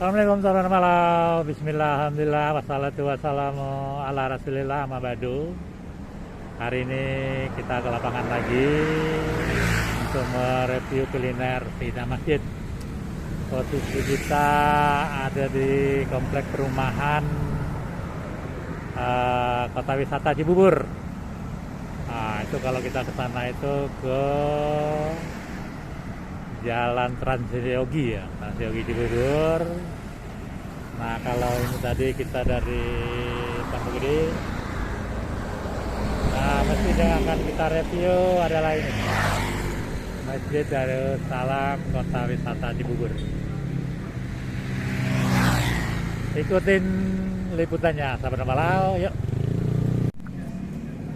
Assalamualaikum warahmatullahi wabarakatuh. Bismillah, alhamdulillah, wassalatu wassalamu ala rasulillah, amma ba'du. Hari ini kita ke lapangan lagi untuk mereview kuliner di masjid. Posisi kita ada di komplek perumahan Kota Wisata Cibubur. Nah, itu kalau kita ke sana itu ke Jalan Transyogi ya, Transyogi Cibubur. Nah, kalau ini tadi kita dari Pondok Gede. Nah, masjid yang akan kita review adalah ini, Masjid Darussalam Kota Wisata Cibubur. Ikutin liputannya, sahabat Malau, yuk.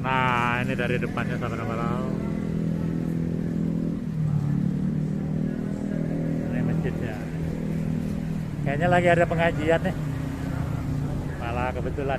Nah, ini dari depannya, sahabat Malau. Ini masjidnya. Kayaknya lagi ada pengajian nih. Malah kebetulan.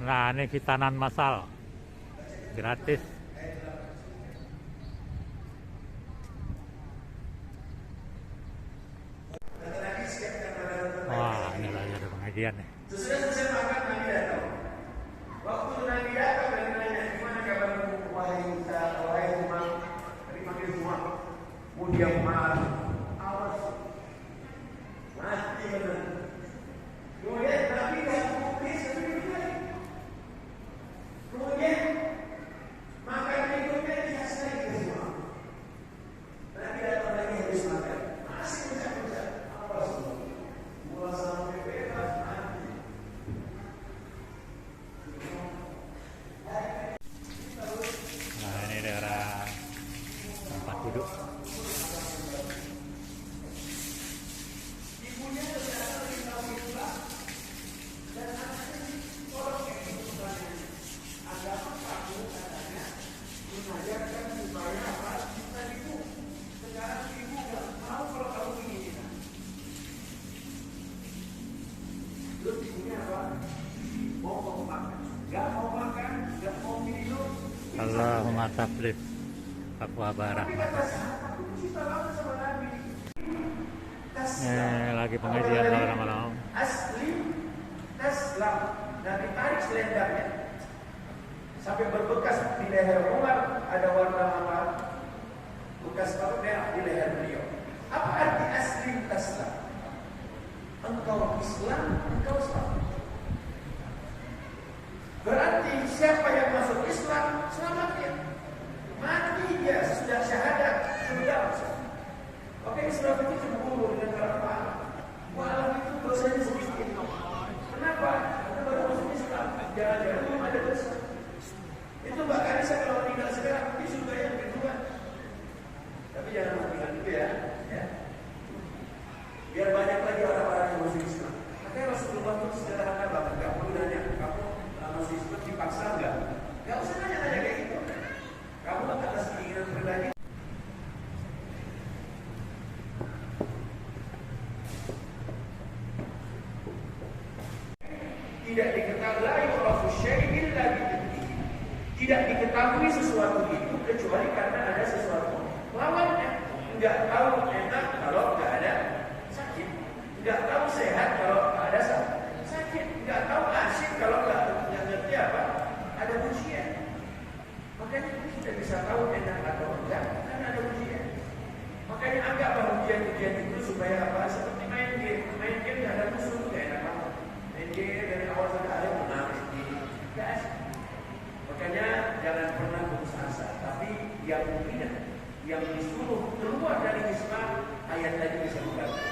Nah, ini vitanan massal gratis. Wah, ini lagi ada pengajian nih. Sesudah selesai makan Nabi datang. Waktu Nabi datang dan nanya, gimana kabarmu wahai Musa, wahai Umar? Tadi panggil semua. Kemudian Umar, awas, mati benar. Kemudian Nabi datang kubis, tapi lagi. Kemudian makan berikutnya dikasih lagi ke semua. Nabi datang lagi habis makan, masih ucap-ucap, awas semua. Mulai sampai bebas mati. Nah, ini daerah tempat duduk. Allahumma tablif Papua Barat. Lagi pengajian malam-malam. Asli taslam dan ditarik selendangnya sampai berbekas di leher Umar, ada warna apa? Bekas baru merah di leher beliau. Apa arti asli taslam? Engkau Islam, engkau selamat. Berarti siapa yang masuk Islam selamat dia. Mati dia sudah syahadat, sudah masuk. Oke, Islam itu cemburu dengan orang. Walau itu dosanya sedikit. Kenapa? Karena baru masuk Islam. Jangan-jangan belum ada dosa. Itu bahkan saya kalau tinggal sekarang di surga yang kedua. Tapi jangan matikan itu ya. Biar banyak lagi orang-orang yang masuk Islam. Makanya Rasulullah itu sederhana banget. Gak perlu nanya, kamu masih Islam dipaksa enggak? Gak usah nanya-nanya kayak gitu. Kamu atas keinginan pribadi. Tidak diketahui Allah syai'in lagi. Tidak diketahui sesuatu itu kecuali karena ada sesuatu lawannya. Enggak tahu enak kalau enggak ada sakit. Enggak tahu sehat kalau enggak ada sakit. Enggak tahu asyik kalau enggak ngerti apa? Ada ujian. Makanya kita bisa tahu enak atau enggak karena ada ujian. Makanya anggaplah ujian-ujian itu supaya apa? Seperti main game. Main game enggak ada musuh, enggak enak banget. Main game dari awal sampai akhir menangis enggak asik. Makanya jangan pernah putus asa. Tapi yang mungkin yang disuruh keluar dari Islam, ayat tadi bisa dibaca.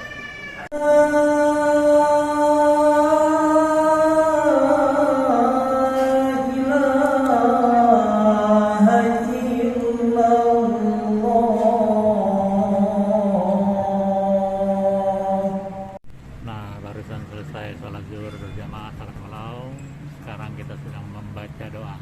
Nah, barusan selesai sholat zuhur berjamaah salat malam. Sekarang kita sedang membaca doa.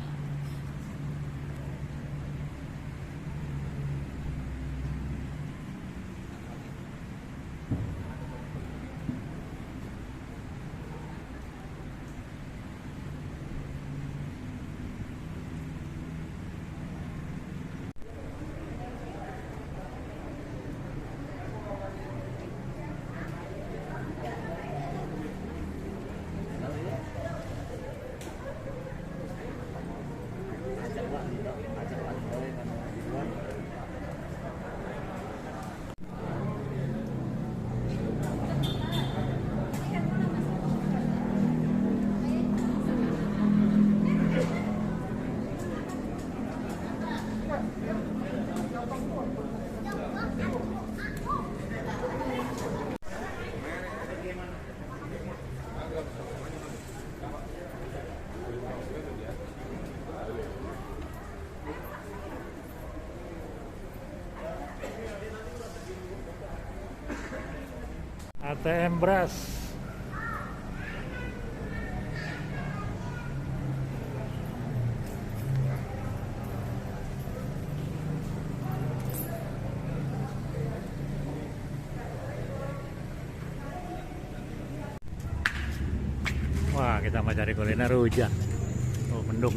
ATM beras. Wah, kita mau cari kuliner hujan. Oh, mendung.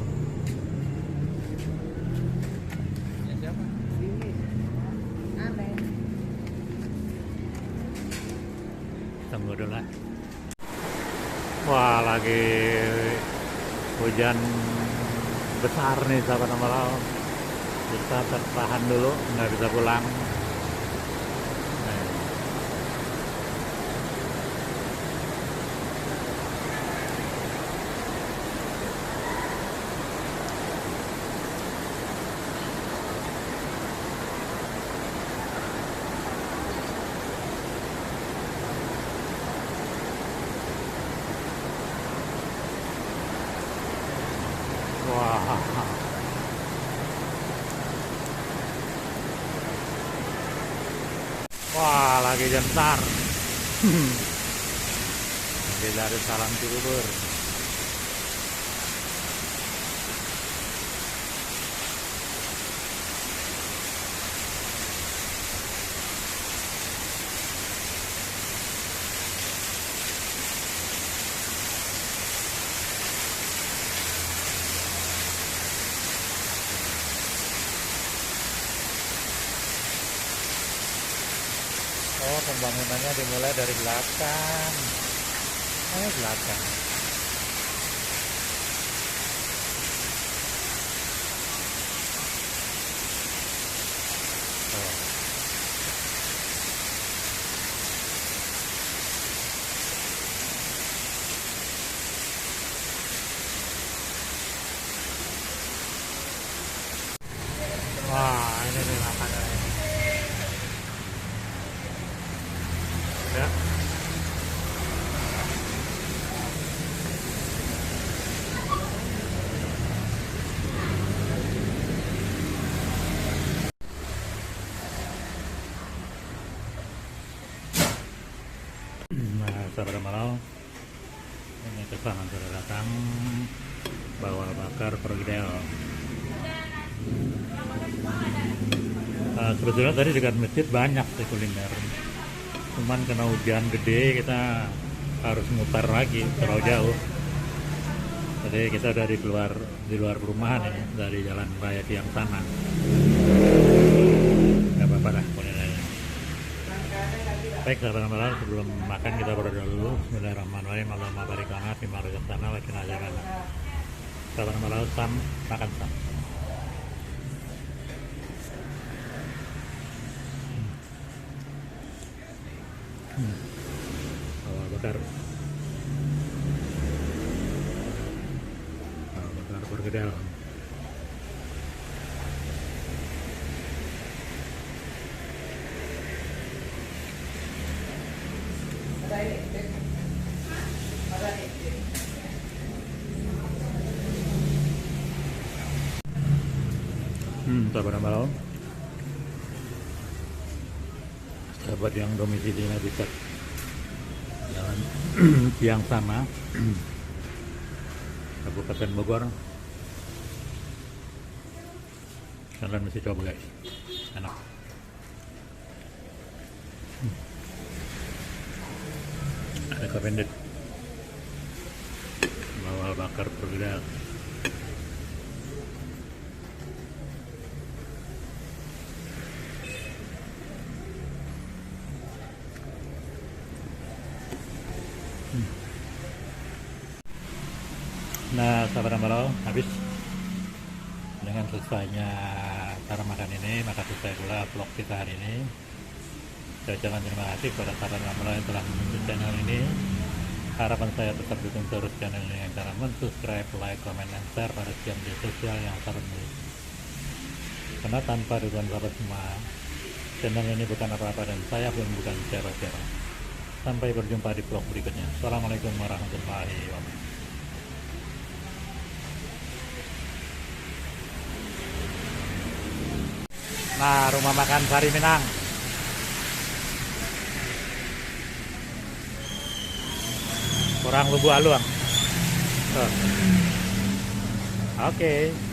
Tunggu dulu lah. Wah, lagi hujan besar nih sahabat Malam. Kita tertahan dulu, nggak bisa pulang. Wah, wah, lagi gentar. Lagi dari Salam Cibubur. Oh, pembangunannya dimulai dari belakang. Oh, belakang. Oh. Wah, ini nih makanannya. Ya. Nah, sahabat Malau, ini pesanan sudah datang, bawal bakar pergedel. Sebetulnya tadi dekat masjid banyak sih kuliner, cuman kena hujan gede kita harus mutar lagi terlalu jauh. Jadi kita udah di luar perumahan ya, dari jalan raya Tiang sana. Gak apa-apa lah kulinernya. Baik sahabat Malam, sebelum makan kita berdoa dulu. Bismillahirrahmanirrahim. Allahumma barik lana fima razaqtana wa qina adzabannar. Sahabat Malam, makan sam. Bawal bakar pergedel. Sahabat Malam, sahabat yang domisilinya dekat jalan Tiang sana, Kabupaten Bogor, kalian mesti coba guys, enak. Ada kapendek, bawal bakar pergedel. Nah, sahabat Malau, habis dengan selesainya cara makan ini, maka selesai pula vlog kita hari ini. Saya ucapkan terima kasih kepada sahabat Malau yang telah menonton channel ini. Harapan saya tetap dukung terus channel ini dengan cara subscribe, like, comment, dan share pada setiap media sosial yang sahabat miliki. Karena tanpa dukungan sahabat semua, channel ini bukan apa-apa dan saya pun bukan siapa-siapa. Sampai berjumpa di vlog berikutnya. Assalamualaikum warahmatullahi wabarakatuh. Nah, rumah makan Sari Minang. kurang bumbu haluang. Tuh. Oke.